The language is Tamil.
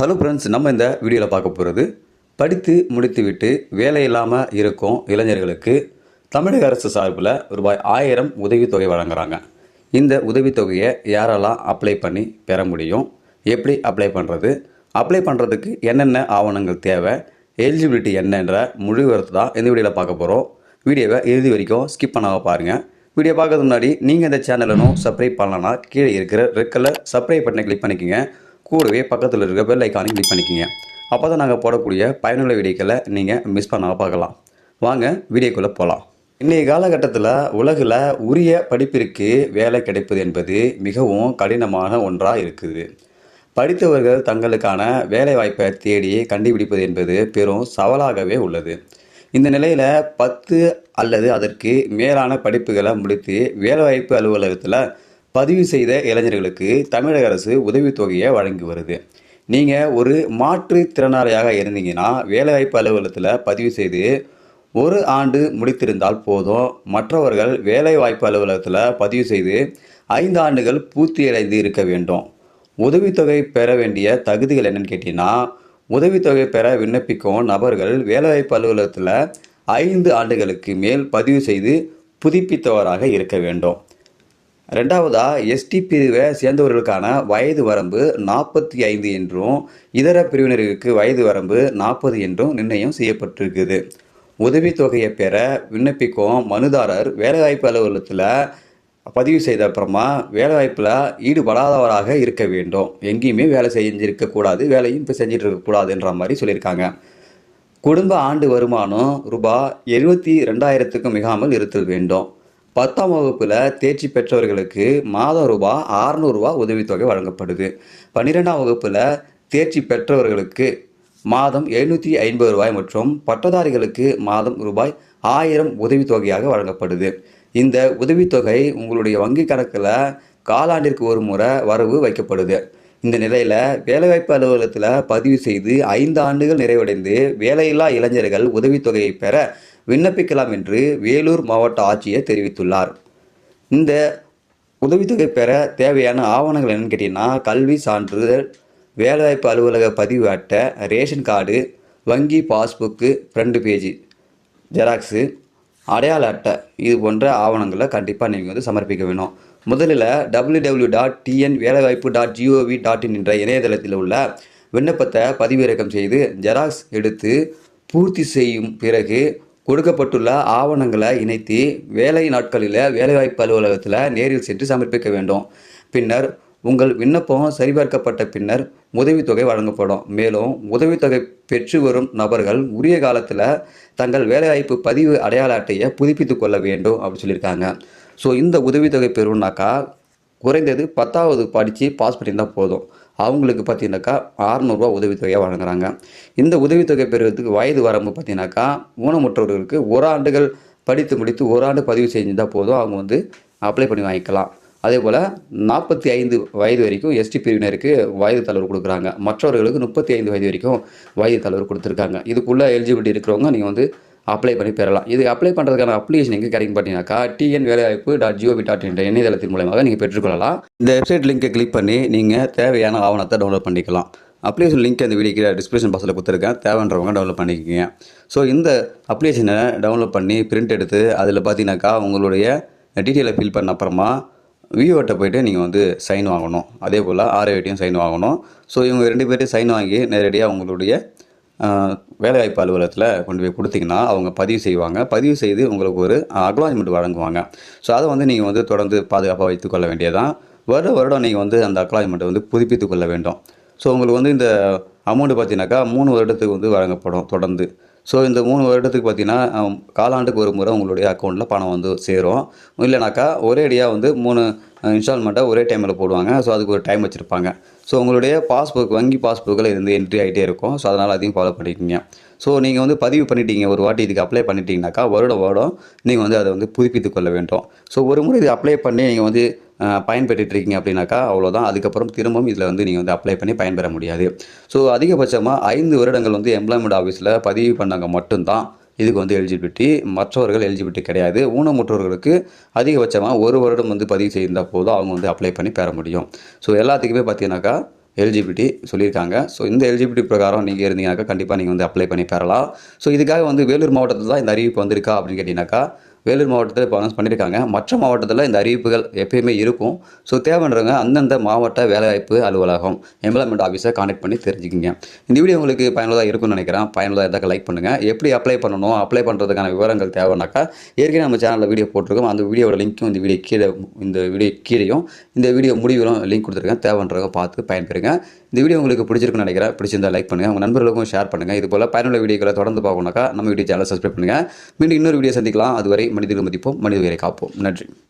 ஹலோ ஃப்ரெண்ட்ஸ், நம்ம இந்த வீடியோவில் பார்க்க போகிறது படித்து முடித்துவிட்டு வேலை இல்லாமல் இருக்கும் இளைஞர்களுக்கு தமிழக அரசு சார்பில் ரூபாய் 1000 உதவித்தொகை வழங்குறாங்க. இந்த உதவித்தொகையை யாரெல்லாம் அப்ளை பண்ணி பெற முடியும், எப்படி அப்ளை பண்ணுறது, அப்ளை பண்ணுறதுக்கு என்னென்ன ஆவணங்கள் தேவை, எலிஜிபிலிட்டி என்னன்ற முழு விவரத்தை தான் இந்த வீடியோவில் பார்க்க போகிறோம். வீடியோவை இறுதி வரைக்கும் ஸ்கிப் பண்ணாமல் பாருங்கள். வீடியோ பார்க்கறதுக்கு முன்னாடி நீங்கள் இந்த சேனலும் சப்ஸ்கிரைப் பண்ணலன்னா கீழே இருக்கிற ரெட் கலர் சப்ஸ்கிரைப் பட்டனை கிளிக் பண்ணிக்கோங்க. கூடவே பக்கத்தில் இருக்க பெல் ஐக்கானையும் கிளிக் பண்ணிக்கோங்க. அப்போ தான் நாங்கள் போடக்கூடிய பயனுள்ள வீடியோக்களை நீங்கள் மிஸ் பண்ணாமல் பார்க்கலாம். வாங்க வீடியோக்குள்ளே போகலாம். இன்றைய காலகட்டத்தில் உலகில் உரிய படிப்பிற்கு வேலை கிடைப்பது என்பது மிகவும் கடினமான ஒன்றாக இருக்குது. படித்தவர்கள் தங்களுக்கான வேலை வாய்ப்பை தேடி கண்டுபிடிப்பது என்பது பெரும் சவாலாகவே உள்ளது. இந்த நிலையில் 10 அல்லது அதற்கு மேலான படிப்புகளை முடித்து வேலைவாய்ப்பு அலுவலகத்தில் பதிவு செய்த இளைஞர்களுக்கு தமிழக அரசு உதவித்தொகையை வழங்கி வருது. நீங்கள் ஒரு மாற்றுத்திறனாளியாக இருந்தீங்கன்னா வேலைவாய்ப்பு அலுவலகத்தில் பதிவு செய்து 1 ஆண்டு முடித்திருந்தால் போதும். மற்றவர்கள் வேலைவாய்ப்பு அலுவலகத்தில் பதிவு செய்து 5 ஆண்டுகள் பூர்த்தியடைந்து இருக்க வேண்டும். உதவித்தொகை பெற வேண்டிய தகுதிகள் என்னன்னு கேட்டிங்கன்னா, உதவித்தொகை பெற விண்ணப்பிக்கும் நபர்கள் வேலைவாய்ப்பு அலுவலகத்தில் 5 ஆண்டுகளுக்கு மேல் பதிவு செய்து புதுப்பித்தவராக இருக்க வேண்டும். ரெண்டாவதாக, எஸ்டி பிரிவை சேர்ந்தவர்களுக்கான வயது வரம்பு 45 என்றும் இதர பிரிவினருக்கு வயது வரம்பு 40 என்றும் நிர்ணயம் செய்யப்பட்டிருக்குது. உதவித்தொகையை பெற விண்ணப்பிக்கும் மனுதாரர் வேலைவாய்ப்பு அலுவலகத்தில் பதிவு செய்த அப்புறமா வேலைவாய்ப்பில் ஈடுபடாதவராக இருக்க வேண்டும். எங்கேயுமே வேலை செஞ்சிருக்கக்கூடாது, வேலையும் இப்போ செஞ்சிட்டு இருக்கக்கூடாதுன்ற மாதிரி சொல்லியிருக்காங்க. குடும்ப ஆண்டு வருமானம் ரூபாய் 72,000க்கும் மிகாமல் இருத்தல் வேண்டும். 10ஆம் வகுப்பில் தேர்ச்சி பெற்றவர்களுக்கு மாதம் ரூபாய் 600 உதவித்தொகை வழங்கப்படுது. 12ஆம் வகுப்பில் தேர்ச்சி பெற்றவர்களுக்கு மாதம் 750 மற்றும் பட்டதாரிகளுக்கு மாதம் ரூபாய் 1000 உதவித்தொகையாக வழங்கப்படுது. இந்த உதவித்தொகை உங்களுடைய வங்கி கணக்கில் காலாண்டிற்கு ஒரு முறை வரவு வைக்கப்படுது. இந்த நிலையில் வேலைவாய்ப்பு அலுவலகத்தில் பதிவு செய்து 5 ஆண்டுகள் நிறைவடைந்து வேலையில்லா இளைஞர்கள் உதவித்தொகையை பெற விண்ணப்பிக்கலாம் என்று வேலூர் மாவட்ட ஆட்சியர் தெரிவித்துள்ளார். இந்த உதவித்தொகை பெற தேவையான ஆவணங்கள் என்னன்னு கேட்டிங்கன்னா, கல்வி சான்றிதழ், வேலைவாய்ப்பு அலுவலக பதிவு அட்டை, ரேஷன் கார்டு, வங்கி பாஸ்புக்கு ஃப்ரண்ட் பேஜ் ஜெராக்ஸு, அடையாள அட்டை, இது போன்ற ஆவணங்களை கண்டிப்பாக நீங்கள் சமர்ப்பிக்க வேணும். முதலில் www.tnvelaivaaipu.gov.in என்ற இணையதளத்தில் உள்ள விண்ணப்பத்தை பதிவிறக்கம் செய்து ஜெராக்ஸ் எடுத்து பூர்த்தி செய்யும் பிறகு கொடுக்கப்பட்டுள்ள ஆவணங்களை இணைத்து வேலை நாட்களில் வேலைவாய்ப்பு அலுவலகத்தில் நேரில் சென்று சமர்ப்பிக்க வேண்டும். பின்னர் உங்கள் விண்ணப்பம் சரிபார்க்கப்பட்ட பின்னர் உதவித்தொகை வழங்கப்படும். மேலும் உதவித்தொகை பெற்று வரும் நபர்கள் உரிய காலத்தில் தங்கள் வேலைவாய்ப்பு பதிவு அடையாள அட்டையை புதுப்பித்து கொள்ள வேண்டும் அப்படின்னு சொல்லியிருக்காங்க. ஸோ இந்த உதவித்தொகை பெறும்னாக்கா குறைந்தது 10ஆவது படித்து பாஸ் பண்ணியிருந்தால் போதும். அவங்களுக்கு பார்த்தீங்கன்னாக்கா 600 உதவித்தொகையாக வழங்குறாங்க. இந்த உதவித்தொகை பெறுவதற்கு வயது வரம்பு பார்த்தீங்கன்னாக்கா ஊனமுற்றவர்களுக்கு 1 ஆண்டுகள் படித்து முடித்து 1 ஆண்டு பதிவு செஞ்சிருந்தால் போதும். அவங்க அப்ளை பண்ணி வாங்கிக்கலாம். அதே போல் 45 வயது வரைக்கும் எஸ்டி பிரிவினருக்கு வயது தளர்வு கொடுக்குறாங்க. மற்றவர்களுக்கு 35 வயது வரைக்கும் வயது தளர்வு கொடுத்துருக்காங்க. இதுக்குள்ளே எலிஜிபிலிட்டி இருக்கிறவங்க நீங்கள் அப்ளை பண்ணி பெறலாம். இது அப்ளை பண்ணுறதுக்கான அப்ளிகேஷன் எங்கே கிடைக்கும் பார்த்தீங்கன்னாக்கா tnvelaivaaipu.gov.in என்ற இணையதளத்தின் மூலமாக நீங்கள் பெற்றுக்கொள்ளலாம். இந்த வெப்சைட் லிங்கை கிளிக் பண்ணி நீங்கள் தேவையான ஆவணத்தை டவுன்லோட் பண்ணிக்கலாம். அப்ளிகேஷன் லிங்க் இந்த வீடியோக்கு டிஸ்கிரிப்ஷன் பாக்ஸில் கொடுத்துருக்கேன், தேவைன்றவங்க டவுன்லோட் பண்ணிக்கோங்க. ஸோ இந்த அப்ளிகேஷனை டவுன்லோட் பண்ணி பிரிண்ட் எடுத்து அதில் பார்த்தீங்கன்னாக்கா உங்களுடைய டீட்டெயிலை ஃபில் பண்ண அப்புறமா விஓட்ட போய்ட்டு நீங்கள் சைன் வாங்கணும். அதே போல் ஆர்ஐடியும் சைன் வாங்கணும். ஸோ இவங்க 2 பேர்ட்டையும் சைன் வாங்கி நேரடியாக உங்களுடைய வேலைவாய்ப்பு அலுவலகத்தில் கொண்டு போய் கொடுத்தீங்கன்னா அவங்க பதிவு செய்வாங்க. பதிவு செய்து உங்களுக்கு ஒரு அக்னாலஜ்மெண்ட் வழங்குவாங்க. ஸோ அதை நீங்கள் தொடர்ந்து பாதுகாப்பாக வைத்துக்கொள்ள வேண்டியதான். வருடம் நீங்கள் அந்த அக்னாலஜ்மெண்ட்டை புதுப்பித்து கொள்ள வேண்டும். ஸோ உங்களுக்கு இந்த அமௌண்ட்டு பார்த்தீங்கன்னாக்கா 3 வருடத்துக்கு வழங்கப்படும் தொடர்ந்து. ஸோ இந்த 3 வருடத்துக்கு பார்த்தீங்கன்னா காலாண்டுக்கு ஒரு முறை உங்களுடைய அக்கௌண்ட்டில் பணம் சேரும். இல்லைனாக்கா ஒரே அடியாக 3 இன்ஸ்டால்மெண்ட்டாக ஒரே டைமில் போடுவாங்க. ஸோ அதுக்கு ஒரு டைம் வச்சுருப்பாங்க. ஸோ உங்களுடைய பாஸ்புக், வங்கி பாஸ்புக்கில் என்ட்ரி ஆகிட்டே இருக்கும். ஸோ அதனால் அதையும் ஃபாலோ பண்ணிக்கோங்க. ஸோ நீங்கள் பதிவு பண்ணிட்டீங்க, ஒரு வாட்டி இதுக்கு அப்ளை பண்ணிட்டீங்கனாக்கா வருடம் நீங்கள் அதை புதுப்பித்து கொள்ள வேண்டும். ஸோ ஒரு முறை இது அப்ளை பண்ணி நீங்கள் பயன்பெற்றுருக்கீங்க அப்படின்னாக்கா அவ்வளோதான். அதுக்கப்புறம் திரும்பவும் இதில் நீங்கள் அப்ளை பண்ணி பயன்பெற முடியாது. ஸோ அதிகபட்சமாக 5 வருடங்கள் எம்ப்ளாய்மெண்ட் ஆஃபீஸில் பதிவு பண்ணாங்க மட்டும்தான் இதுக்கு எலிஜிபிலிட்டி. மற்றவர்கள் எலிஜிபிலிட்டி கிடையாது. ஊனமுற்றவர்களுக்கு அதிகபட்சமாக 1 வருடம் பதிவு செய்திருந்தால் போதும் அவங்க அப்ளை பண்ணி பெற முடியும். ஸோ எல்லாத்துக்குமே பார்த்தீங்கன்னாக்கா எலிஜிபிலிட்டி சொல்லியிருக்காங்க. ஸோ இந்த எலிஜிபிலிட்டி பிரகாரம் நீங்கள் இருந்தீங்கன்னாக்கா கண்டிப்பாக நீங்கள் வந்து அப்ளை பண்ணி பெறலாம். ஸோ இதுக்காக வந்து வேலூர் மாவட்டத்தில் தான் இந்த அறிவிப்பு வந்திருக்கா அப்படின்னு கேட்டிங்கனாக்கா, வேலூர் மாவட்டத்தில் இப்போ அனௌன்ஸ் பண்ணியிருக்காங்க. மற்ற மாவட்டத்தில் இந்த அறிவிப்புகள் எப்பயுமே இருக்கும். ஸோ தேவைன்றவங்க அந்தந்த மாவட்ட வேலைவாய்ப்பு அலுவலகம் எம்ப்ளாய்மெண்ட் ஆஃபீஸை கான்டெக்ட் பண்ணி தெரிஞ்சுக்கிங்க. இந்த வீடியோ உங்களுக்கு பயனுள்ளதாக இருக்கும்னு நினைக்கிறேன். பயனுள்ளதாக இருந்தால் லைக் பண்ணுங்கள். எப்படி அப்ளை பண்ணணும், அப்ளை பண்ணுறதுக்கான விவரங்கள் தேவைன்னாக்கா ஏற்கனவே நம்ம சேனலில் வீடியோ போட்டிருக்கோம். அந்த வீடியோட லிங்க்கும் இந்த வீடியோ கீழேயும் இந்த வீடியோ முடிவிலும் லிங்க் கொடுத்துருக்கேன். தேவைன்றவங்க பார்த்து பயன்பெறுங்க. இந்த வீடியோ உங்களுக்கு பிடிச்சிருக்குன்னு நினைக்கிறேன். பிடிச்சிருந்தால் லைக் பண்ணுங்கள். உங்கள் நண்பர்களுக்கும் ஷேர் பண்ணுங்கள். இது போல் பயனுள்ள வீடியோக்களை தொடர்ந்து பார்க்கணுன்னாக்கா நம்ம யூடியூப் சேனலை சப்ஸ்கிரைப் பண்ணுங்கள். மீண்டும் இன்னொரு வீடியோ சந்திக்கலாம். அதுவரை மனிதர்கள் மதிப்போம், மனித உயிரை காப்போம். நன்றி.